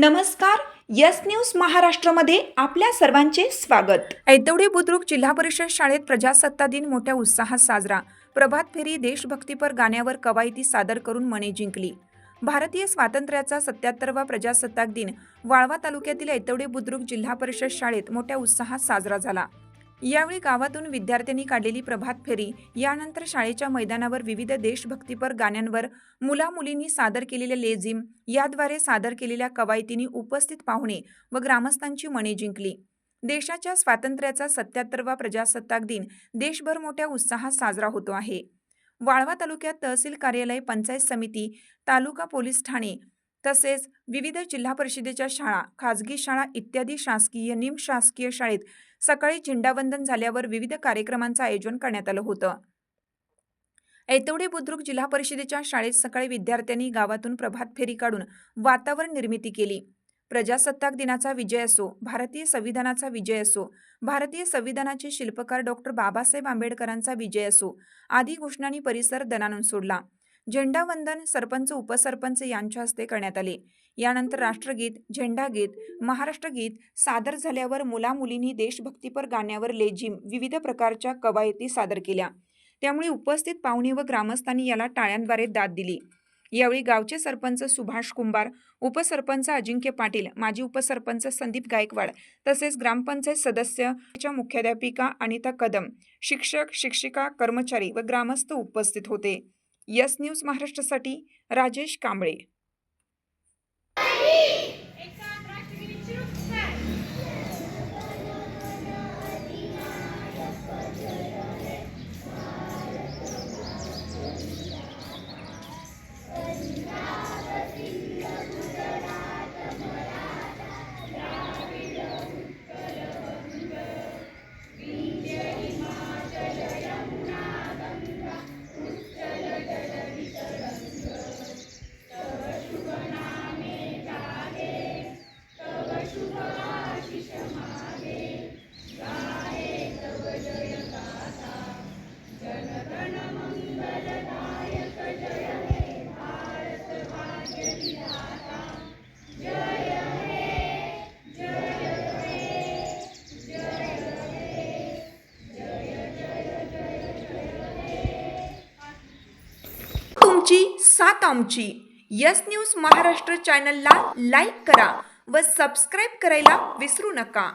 नमस्कार. Yes news महाराष्ट्रामध्ये आपल्या सर्वांचे स्वागत. ऐतवडे बुद्रुक जिल्हा परिषद शाळेत प्रजासत्ताक दिन मोठ्या उत्साहात साजरा. प्रभात फेरी देशभक्तीपर गाण्यावर कवायती सादर करून मने जिंकली. भारतीय स्वातंत्र्याचा 77वा प्रजासत्ताक दिन वाळवा तालुक्यातील ऐतवडे बुद्रुक जिल्हा परिषद शाळेत मोठ्या उत्साहात साजरा झाला. यावेळी गावातून विद्यार्थ्यांनी काढलेली प्रभात फेरी, यानंतर शाळेच्या मैदानावर विविध देशभक्तीपर गाण्यांवर मुला-मुलींनी सादर केलेले लेझिम, याद्वारे सादर केलेल्या कवायतींनी उपस्थित पाहुणे व ग्रामस्थांची मने जिंकली. देशाच्या स्वातंत्र्याचा 77वा प्रजासत्ताक दिन देशभर मोठ्या उत्साहात साजरा होतो आहे. वाळवा तालुक्यात तहसील कार्यालय, पंचायत समिती, तालुका पोलीस ठाणे तसेच विविध जिल्हा परिषदेच्या शाळा, खाजगी शाळा इत्यादी शासकीय, निमशासकीय शाळेत सकाळी झेंडावंदन झाल्यावर विविध कार्यक्रमांचं आयोजन करण्यात आलं होतं. ऐतवडे बुद्रुक जिल्हा परिषदेच्या शाळेत सकाळी विद्यार्थ्यांनी गावातून प्रभात फेरी काढून वातावरण निर्मिती केली. प्रजासत्ताक दिनाचा विजय असो, भारतीय संविधानाचा विजय असो, भारतीय संविधानाचे शिल्पकार डॉक्टर बाबासाहेब आंबेडकरांचा विजय असो आदी घोषणांनी परिसर दणाणून सोडला. झेंडावंदन सरपंच, उपसरपंच यांच्या हस्ते करण्यात आले. यानंतर राष्ट्रगीत, झेंडागीत, महाराष्ट्र गीत सादर झाल्यावर मुला-मुलींनी देशभक्तीपर गाण्यावर लेझिम, विविध प्रकारच्या कवायती सादर केल्या. त्यामुळे उपस्थित पाहुणे व ग्रामस्थांनी याला टाळ्यांद्वारे दाद दिली. यावेळी गावचे सरपंच सुभाष कुंभार, उपसरपंच अजिंक्य पाटील, माजी उपसरपंच संदीप गायकवाड तसेच ग्रामपंचायत सदस्य, मुख्याध्यापिका अनिता कदम, शिक्षक, शिक्षिका, कर्मचारी व ग्रामस्थ उपस्थित होते. यस न्यूज महाराष्ट्रासाठी राजेश कांबळे. तुमची साथ आमची. यस न्यूज महाराष्ट्र चॅनलला लाईक करा व सबस्क्राईब करायला विसरू नका.